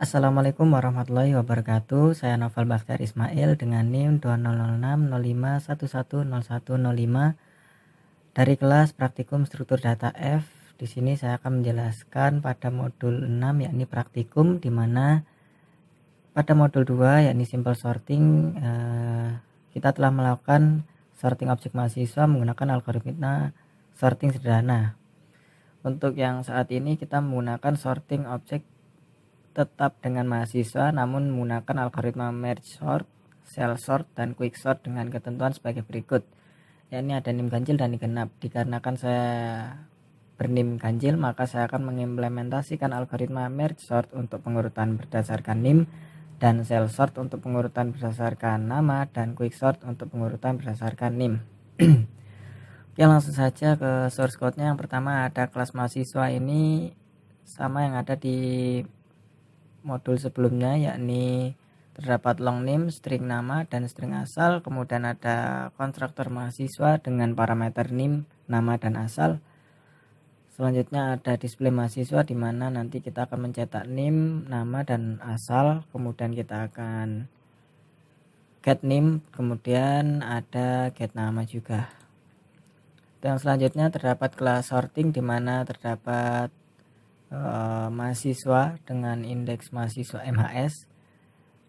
Assalamualaikum warahmatullahi wabarakatuh. Saya Novel Bakhtiar Ismail dengan NIM 200605110105 dari kelas Praktikum Struktur Data F. Di sini saya akan menjelaskan pada modul 6 yakni praktikum, di mana pada modul 2 yakni simple sorting kita telah melakukan sorting objek mahasiswa menggunakan algoritma sorting sederhana. Untuk yang saat ini kita menggunakan sorting objek tetap dengan mahasiswa namun menggunakan algoritma merge sort, cell sort, dan quick sort dengan ketentuan sebagai berikut. Yakni ada NIM ganjil dan NIM genap. Dikarenakan saya berNIM ganjil, maka saya akan mengimplementasikan algoritma merge sort untuk pengurutan berdasarkan NIM, dan cell sort untuk pengurutan berdasarkan nama, dan quick sort untuk pengurutan berdasarkan NIM. Oke, langsung saja ke source code-nya. Yang pertama ada kelas mahasiswa, ini sama yang ada di modul sebelumnya, yakni terdapat long name, string nama, dan string asal. Kemudian ada konstruktor mahasiswa dengan parameter NIM, nama, dan asal. Selanjutnya ada display mahasiswa, di mana nanti kita akan mencetak NIM, nama, dan asal. Kemudian kita akan get NIM, kemudian ada get nama juga. Dan selanjutnya terdapat kelas sorting, di mana terdapat mahasiswa dengan indeks mahasiswa MHS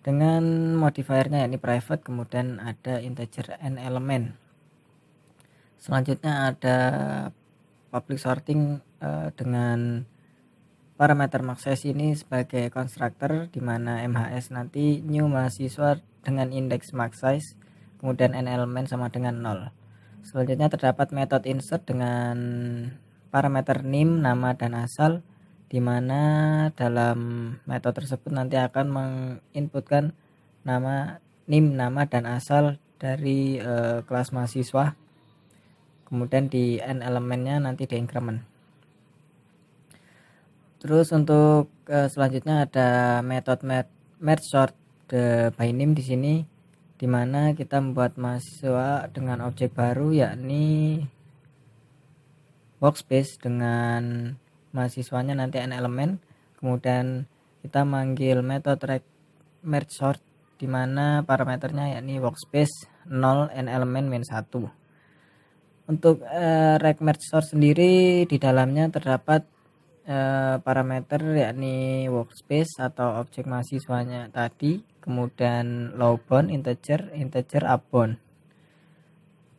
dengan modifiernya yakni private, kemudian ada integer n element. Selanjutnya ada public sorting dengan parameter maxsize ini sebagai konstruktor, di mana MHS nanti new mahasiswa dengan indeks maxsize, kemudian n element sama dengan 0. Selanjutnya terdapat metode insert dengan parameter NIM, nama, dan asal, di mana dalam metode tersebut nanti akan menginputkan nama, NIM, nama, dan asal dari kelas mahasiswa. Kemudian di n elemennya nanti di increment. Terus untuk selanjutnya ada metode merge sort by NIM di sini, di mana kita membuat mahasiswa dengan objek baru yakni workspace dengan mahasiswanya nanti n element. Kemudian kita manggil metode merge sort, di mana parameternya yakni workspace 0, n element min 1. Untuk rect merge sort sendiri, di dalamnya terdapat parameter yakni workspace atau objek mahasiswanya tadi, kemudian low bound, integer, up bound.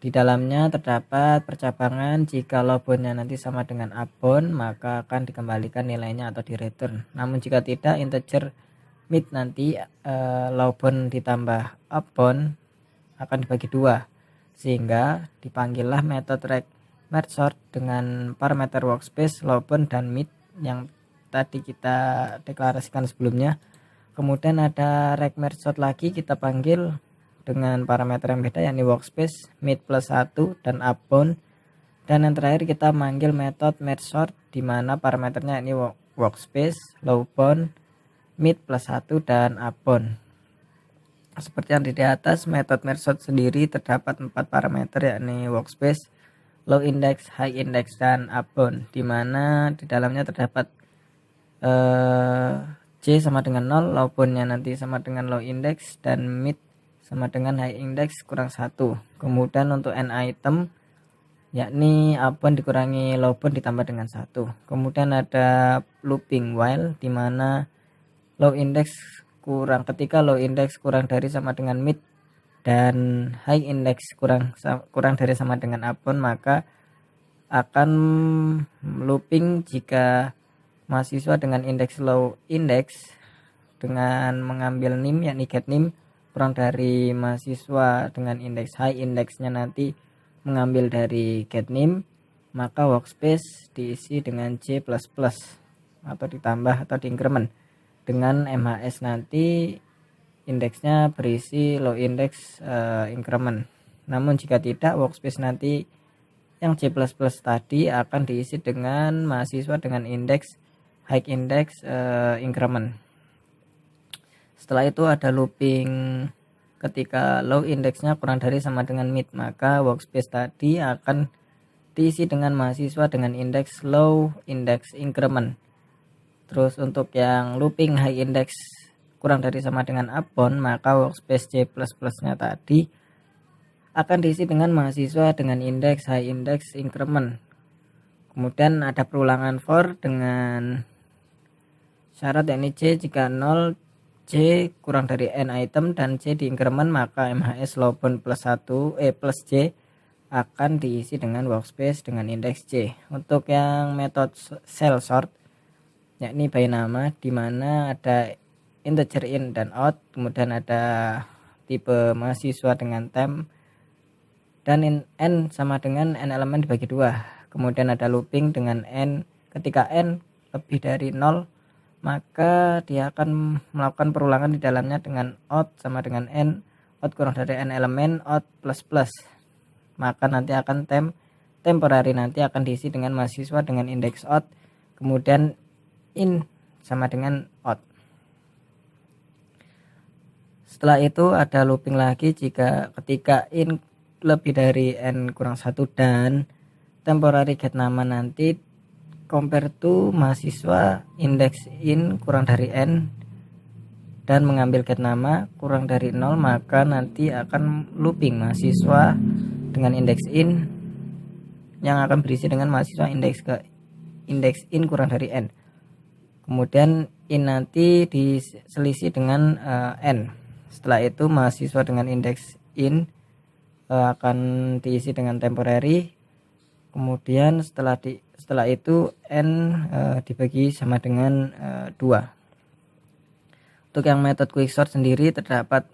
Di dalamnya terdapat percabangan, jika low boundnya nanti sama dengan up bound maka akan dikembalikan nilainya atau di return. Namun jika tidak, integer mid nanti low bound ditambah up bound akan dibagi 2, sehingga dipanggillah metode rect merge sort dengan parameter workspace, low bound, dan mid yang tadi kita deklarasikan sebelumnya. Kemudian ada rect merge sort lagi, kita panggil dengan parameter yang beda yakni workspace, mid plus 1, dan up bound. Dan yang terakhir kita manggil metode merge sort, di mana parameternya ini workspace, low bound, mid plus 1, dan up bound. Seperti yang di atas, metode merge sort sendiri terdapat 4 parameter yakni workspace, low index, high index, dan up bound, di mana di dalamnya terdapat C sama dengan 0, low boundnya nanti sama dengan low index, dan mid sama dengan high index kurang 1. Kemudian untuk n item yakni up bound dikurangi low bound ditambah dengan 1. Kemudian ada looping while, di mana low index ketika low index kurang dari sama dengan mid dan high index kurang dari sama dengan up bound, maka akan looping jika mahasiswa dengan indeks low index dengan mengambil NIM yakni get NIM kurang dari mahasiswa dengan indeks high indexnya nanti mengambil dari get NIM, maka workspace diisi dengan C++ atau ditambah atau di increment dengan MHS nanti indeksnya berisi low index increment. Namun jika tidak, workspace nanti yang C++ tadi akan diisi dengan mahasiswa dengan indeks high index increment. Setelah itu ada looping ketika low indexnya kurang dari sama dengan mid, maka workspace tadi akan diisi dengan mahasiswa dengan indeks low index increment. Terus untuk yang looping high index kurang dari sama dengan upbound, maka workspace C++ nya tadi akan diisi dengan mahasiswa dengan indeks high index increment. Kemudian ada perulangan for dengan syarat yakni C jika 0, C kurang dari n item dan C di increment, maka MHS lowbound plus J akan diisi dengan workspace dengan indeks C. Untuk yang metode cell sort yakni by nama, di mana ada integer in dan out, kemudian ada tipe mahasiswa dengan temp, dan n sama dengan n elemen dibagi 2. Kemudian ada looping dengan n, ketika n lebih dari 0 maka dia akan melakukan perulangan di dalamnya dengan out sama dengan n, out kurang dari n elemen, out plus plus, maka nanti akan temporary nanti akan diisi dengan mahasiswa dengan indeks out, kemudian in sama dengan out. Setelah itu ada looping lagi jika ketika in lebih dari n kurang 1 dan temporary get nama nanti compare to mahasiswa indeks in kurang dari n dan mengambil get nama kurang dari 0, maka nanti akan looping mahasiswa dengan indeks in yang akan berisi dengan mahasiswa indeks in kurang dari n. Kemudian in nanti diselisih dengan n. Setelah itu mahasiswa dengan indeks in akan diisi dengan temporary. Kemudian setelah itu n dibagi sama dengan 2. Untuk yang metode quicksort sendiri terdapat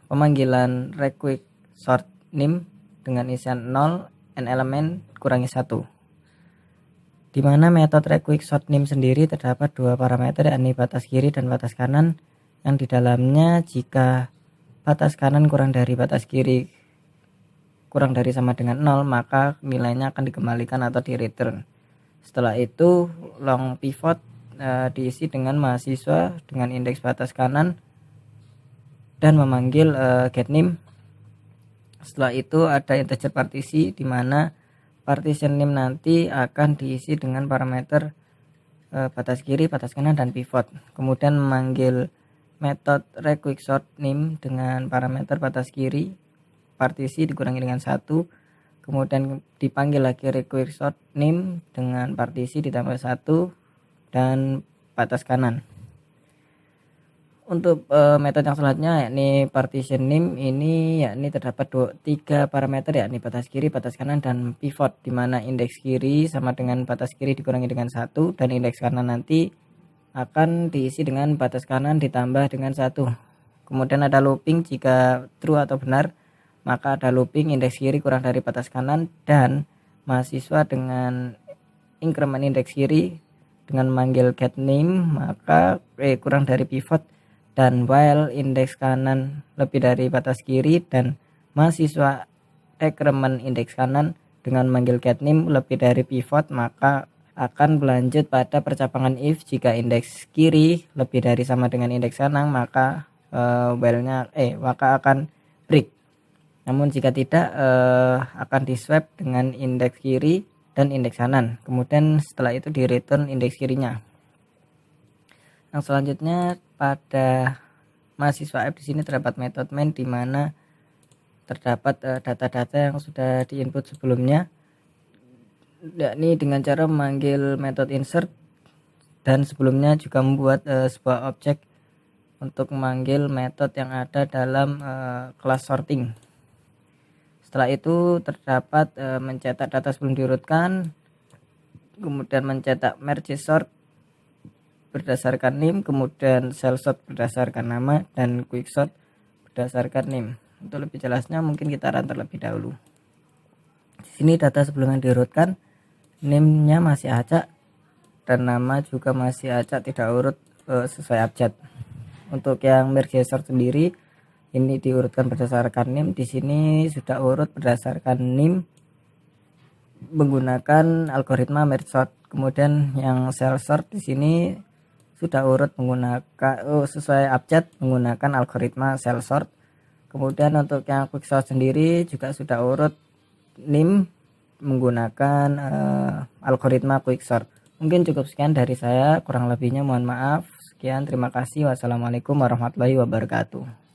pemanggilan requicksort nim dengan isian 0, n elemen kurangi 1. Di mana metode requicksort nim sendiri terdapat 2 parameter yakni batas kiri dan batas kanan, yang di dalamnya jika batas kanan kurang dari batas kiri kurang dari sama dengan 0 maka nilainya akan dikembalikan atau di return. Setelah itu long pivot diisi dengan mahasiswa dengan indeks batas kanan dan memanggil get nim. Setelah itu ada integer partisi, di mana partition nim nanti akan diisi dengan parameter batas kiri, batas kanan, dan pivot. Kemudian memanggil metode requicksort nim dengan parameter batas kiri, partisi dikurangi dengan 1. Kemudian dipanggil lagi requicksort nim dengan partisi ditambah 1 dan batas kanan. Untuk metode yang selanjutnya yakni partition nim, ini yakni terdapat 3 parameter yakni batas kiri, batas kanan, dan pivot, di mana indeks kiri sama dengan batas kiri dikurangi dengan 1 dan indeks kanan nanti akan diisi dengan batas kanan ditambah dengan 1. Kemudian ada looping jika true atau benar, maka ada looping indeks kiri kurang dari batas kanan dan mahasiswa dengan increment indeks kiri dengan memanggil get name maka kurang dari pivot, dan while indeks kanan lebih dari batas kiri dan mahasiswa decrement indeks kanan dengan memanggil get name lebih dari pivot, maka akan berlanjut pada percabangan if jika indeks kiri lebih dari sama dengan indeks kanan maka maka akan break. Namun jika tidak akan di swap dengan indeks kiri dan indeks kanan. Kemudian setelah itu di return indeks kirinya. Yang selanjutnya pada mahasiswa app di sini terdapat metode main, di mana terdapat data-data yang sudah diinput sebelumnya, yakni dengan cara memanggil metode insert, dan sebelumnya juga membuat sebuah objek untuk memanggil metode yang ada dalam kelas sorting. Setelah itu terdapat mencetak data sebelum diurutkan, kemudian mencetak merge sort berdasarkan name, kemudian cell sort berdasarkan nama, dan quicksort berdasarkan name. Untuk lebih jelasnya mungkin kita run terlebih dahulu. Di sini data sebelumnya diurutkan, name-nya masih acak dan nama juga masih acak, tidak urut sesuai abjad. Untuk yang merge sort sendiri ini diurutkan berdasarkan name. Di sini sudah urut berdasarkan name menggunakan algoritma merge sort. Kemudian yang cell sort di sini sudah urut menggunakan sesuai abjad menggunakan algoritma cell sort. Kemudian untuk yang quicksort sendiri juga sudah urut name menggunakan algoritma quicksort. Mungkin cukup sekian dari saya, kurang lebihnya mohon maaf. Sekian, terima kasih. Wassalamualaikum warahmatullahi wabarakatuh.